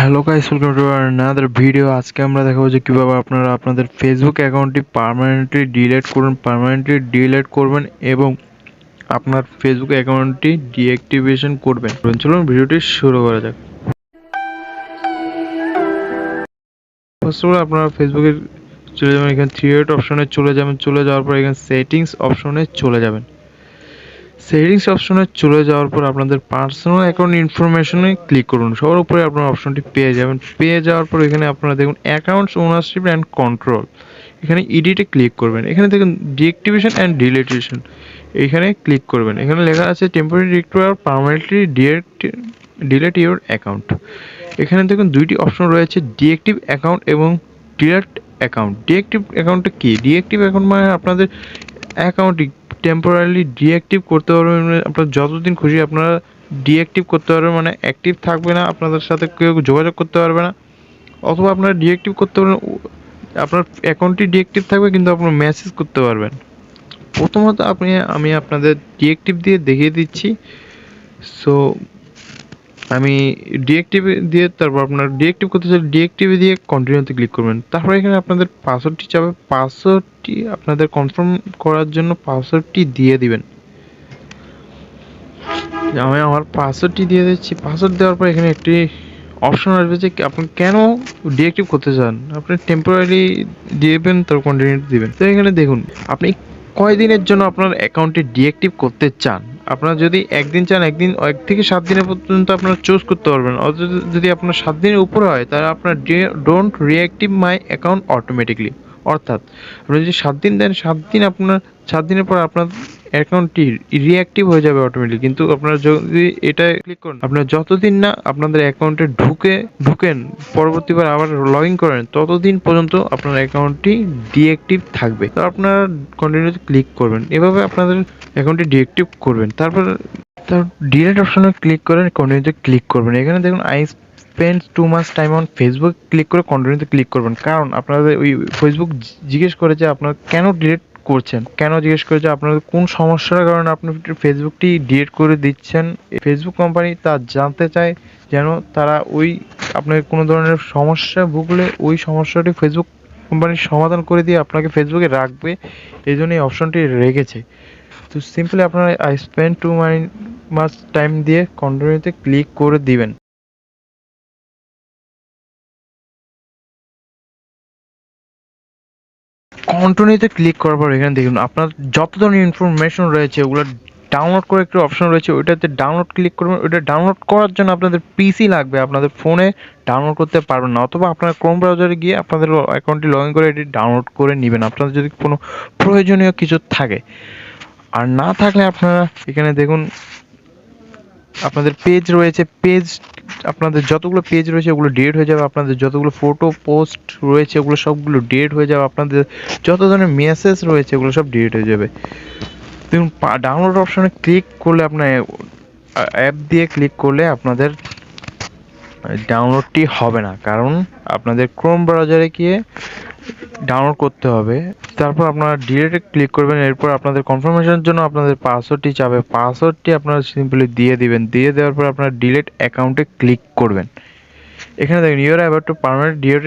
Hello guys, welcome to another video. আজকে আমরা দেখাবো যে কিভাবে আপনারা আপনাদের ফেসবুক অ্যাকাউন্টটি পার্মানেন্টলি ডিলিট করবেন এবং আপনার ফেসবুক অ্যাকাউন্টটি ডিঅ্যাক্টিভেশন করবেন। চলুন ভিডিওটি শুরু করা যাক। ফার্স্ট অফ অল আপনারা ফেসবুকে চলে যাবেন, এখানে থ্রি ডট অপশনে চলে যাবেন। চলে যাওয়ার পর এখানে সেটিংস অপশনে চলে যাবেন। সেটিংস অপশনে চলে যাওয়ার পর আপনাদের পার্সোনাল অ্যাকাউন্ট ইনফরমেশনে ক্লিক করুন। সবার উপরে আপনার অপশনটি পেয়ে যাবেন। পেয়ে যাওয়ার পর এখানে আপনারা দেখুন অ্যাকাউন্টস ওনারশিপ অ্যান্ড কন্ট্রোল, এখানে এডিটে ক্লিক করবেন। এখানে দেখুন ডিঅ্যাক্টিভেশন অ্যান্ড ডিলিটেশন, এখানে ক্লিক করবেন। এখানে লেখা আছে টেম্পোরারি ডিলিট আর পার্মানেন্টলি ডিলিট ইউর অ্যাকাউন্ট। এখানে দেখুন দুইটি অপশন রয়েছে, ডিঅ্যাক্টিভ অ্যাকাউন্ট এবং ডিলিট অ্যাকাউন্ট। ডিঅ্যাক্টিভ অ্যাকাউন্টটা কি? ডিঅ্যাক্টিভ অ্যাকাউন্ট মানে আপনাদের অ্যাকাউন্টটি টেম্পোরারিলি ডিঅ্যাক্টিভ করতে পারবেন। আপনার যতদিন খুশি আপনারা ডিঅ্যাক্টিভ করতে পারবেন, মানে অ্যাক্টিভ থাকবে না, আপনাদের সাথে কেউ যোগাযোগ করতে পারবে না। অথবা আপনারা ডিঅ্যাক্টিভ করতে পারবেন, আপনার অ্যাকাউন্টটি ডিঅ্যাক্টিভ থাকবে কিন্তু আপনার মেসেজ করতে পারবেন। প্রথমত আমি আপনাদের ডিঅ্যাক্টিভ দিয়ে দেখিয়ে দিচ্ছি। সো আমি ডিঅ্যাক্টিভ দিয়ে, তারপর আপনার ডিঅ্যাক্টিভ করতে চাইলে ডিঅ্যাক্টিভ দিয়ে কন্টিনিউতে ক্লিক করবেন। তারপরে এখানে আপনাদের পাসওয়ার্ডটি চাবে, পাসওয়ার্ডটি আপনাদের কনফার্ম করার জন্য পাসওয়ার্ডটি দিয়ে দিবেন। আমি আমার পাসওয়ার্ডটি দিয়ে দিচ্ছি। পাসওয়ার্ড দেওয়ার পর এখানে একটি অপশন আসবে যে আপনি কেন ডিঅ্যাক্টিভ করতে চান। আপনি টেম্পোরারি দিবেন, তারপর কন্টিনিউ দিবেন। তো এখানে দেখুন আপনি কয়দিনের জন্য আপনার অ্যাকাউন্টটি ডিঅ্যাক্টিভ করতে চান। আপনারা যদি একদিন চান, একদিন 1 থেকে 7 দিনের পর্যন্ত আপনারা চুজ করতে পারবেন। যদি আপনার 7 দিনের উপরে হয় তাহলে আপনার don't reactive my account automatically, অর্থাৎ আপনি যদি 7 দিন দেন, 7 দিনের পর আপনার অ্যাকাউন্টটি রিঅ্যাক্টিভ হয়ে যাবে অটোমেটিক। কিন্তু আপনারা যদি এটা ক্লিক করেন, আপনারা যতদিন না আপনাদের অ্যাকাউন্টে ঢুকেন পরবর্তীবার আবার লগ ইন করেন, ততদিন পর্যন্ত আপনার অ্যাকাউন্টটি ডিঅ্যাক্টিভ থাকবে। তো আপনারা কন্টিনিউতে ক্লিক করবেন, এভাবে আপনাদের অ্যাকাউন্টটি ডিঅ্যাক্টিভ করবেন। তারপর ডিলিট অপশনে ক্লিক করে কন্টিনিউতে ক্লিক করবেন। এখানে দেখুন I spend too much time on Facebook, click করে কন্টিনিউতে ক্লিক করবেন। কারণ আপনাদের ওই ফেসবুক জিজ্ঞেস করে যে আপনারা কেন ডিলিট করছেন, কেন জিজ্ঞেস করে যে আপনাদের কোন সমস্যার কারণে আপনি ফেসবুকটি ডিলিট করে দিচ্ছেন। ফেসবুক কোম্পানি তা জানতে চায়, যেন তারা ওই আপনার কোনো ধরনের সমস্যা ভুগলে ওই সমস্যাটি ফেসবুক কোম্পানির সমাধান করে দিয়ে আপনাকে ফেসবুকে রাখবে। এই জন্য এই অপশনটি রেখেছে। তো সিম্পলি আপনারা I spend too much time দিয়ে কন্টিনিউতে ক্লিক করে দিবেন। কন্টিনিউতে ক্লিক করার পর এখানে দেখুন আপনার যত ধরনের ইনফরমেশন রয়েছে ওগুলো ডাউনলোড করে একটা অপশন রয়েছে, ওইটাতে ডাউনলোড ক্লিক করবেন। ওইটা ডাউনলোড করার জন্য আপনাদের পিসি লাগবে, আপনাদের ফোনে ডাউনলোড করতে পারবেন না। অথবা আপনার ক্রোম ব্রাউজারে গিয়ে আপনাদের অ্যাকাউন্টটি লগ ইন করে এটি ডাউনলোড করে নেবেন, আপনাদের যদি কোনো প্রয়োজনীয় কিছু থাকে। আর না থাকলে আপনারা এখানে দেখুন আপনাদের পেজ রয়েছে, আপনাদের যতগুলো পেজ রয়েছে ওগুলো ডিলিট হয়ে যাবে। আপনাদের যতগুলো ফটো পোস্ট রয়েছে ওগুলো সবগুলো ডিলিট হয়ে যাবে। আপনাদের যত ধরনের মেসেজ রয়েছে ওগুলো সব ডিলিট হয়ে যাবে। দেখুন ডাউনলোড অপশনে ক্লিক করলে, আপনার অ্যাপ দিয়ে ক্লিক করলে আপনাদের ডাউনলোডটি হবে না, কারণ আপনাদের ক্রোম ব্রাউজারে গিয়ে ডাউনলোড করতে হবে। তারপর আপনারা ডিলিটে ক্লিক করবেন। এরপর আপনাদের কনফার্মেশনের জন্য আপনাদের পাসওয়ার্ডটি চাবে, পাসওয়ার্ডটি আপনারা সিম্পলি দিয়ে দিবেন। দিয়ে দেওয়ার পর আপনারা ডিলিট অ্যাকাউন্টে ক্লিক করবেন। এখানে দেখুন you are about to permanent delete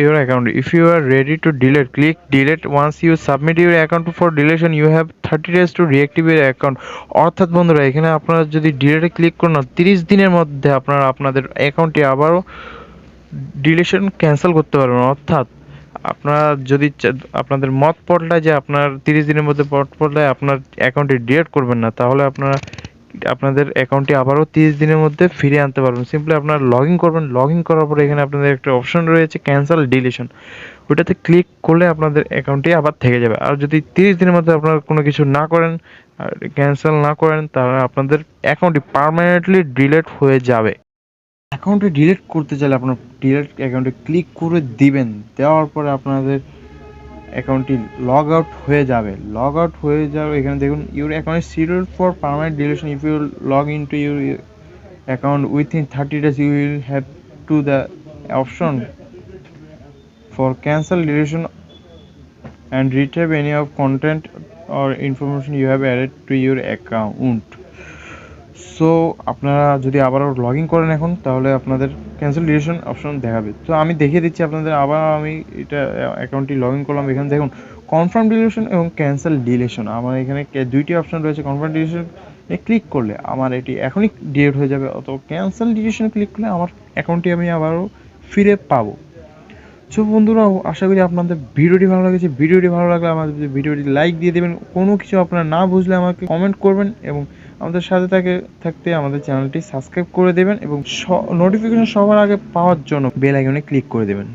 your account, if you are ready to delete click delete, once you submit your account for deletion you have 30 days to reactive your account. অর্থাৎ বন্ধুরা এখানে আপনারা যদি ডিলিটে click করেন 30 দিনের মধ্যে আপনারা আপনাদের অ্যাকাউন্টটি আবারও ডিলিশন ক্যান্সেল করতে পারবেন। অর্থাৎ আপনারা যদি আপনাদের মত পড়লায় যে আপনার 30 দিনের মধ্যে মত পড়লায় আপনার অ্যাকাউন্টটি ডিলিট করবেন না, তাহলে আপনারা আপনাদের অ্যাকাউন্টটি আবারও 30 দিনের মধ্যে ফিরিয়ে আনতে পারবেন। সিম্পলি আপনারা লগ ইন করবেন। লগ ইন করার পরে এখানে আপনাদের একটা অপশন রয়েছে ক্যান্সেল ডিলিশন, ওইটাতে ক্লিক করলে আপনাদের অ্যাকাউন্টটি আবার থেকে যাবে। আর যদি 30 দিনের মধ্যে আপনারা কোনো কিছু না করেন আর ক্যান্সেল না করেন, তাহলে আপনাদের অ্যাকাউন্টটি পার্মানেন্টলি ডিলিট হয়ে যাবে। অ্যাকাউন্টে ডিলিট করতে চাইলে আপনার ডিলিট অ্যাকাউন্টে ক্লিক করে দিবেন। দেওয়ার পরে আপনাদের অ্যাকাউন্টটি লগ আউট হয়ে যাবে। এখানে দেখুন your account is scheduled for permanent deletion, if you log in to your account within 30 days you will have to the option for cancel deletion and retrieve any of content or information you have added to your account. So আপনারা যদি আবারও log in করেন এখন, তাহলে আপনাদের cancel deletion option দেখাবে। তো আমি দেখিয়ে দিচ্ছি আপনাদের, আবার আমি এটা অ্যাকাউন্টটি লগ ইন করলাম। এখানে দেখুন কনফার্ম ডিলিশন এবং ক্যান্সেল ডিলিশন, আমার এখানে দুইটি অপশন রয়েছে। কনফার্ম ডিলিশন ক্লিক করলে আমার এটি এখনই ডিলিট হয়ে যাবে, অথবা ক্যান্সেল ডিলিশন ক্লিক করলে আমার অ্যাকাউন্টটি আমি আবারও ফিরে পাবো। সো বন্ধুরা, আশা করি আপনাদের ভিডিওটি ভালো লেগেছে। ভিডিওটি ভালো লাগলে আমাদের ভিডিওটি লাইক দিয়ে দেবেন। কোনো কিছু আপনারা না বুঝলে আমাকে কমেন্ট করবেন, এবং আমাদের সাথে থাকতে আমাদের চ্যানেলটি সাবস্ক্রাইব করে দেবেন, এবং নোটিফিকেশন সবার আগে পাওয়ার জন্য বেল আইকনে ক্লিক করে দেবেন।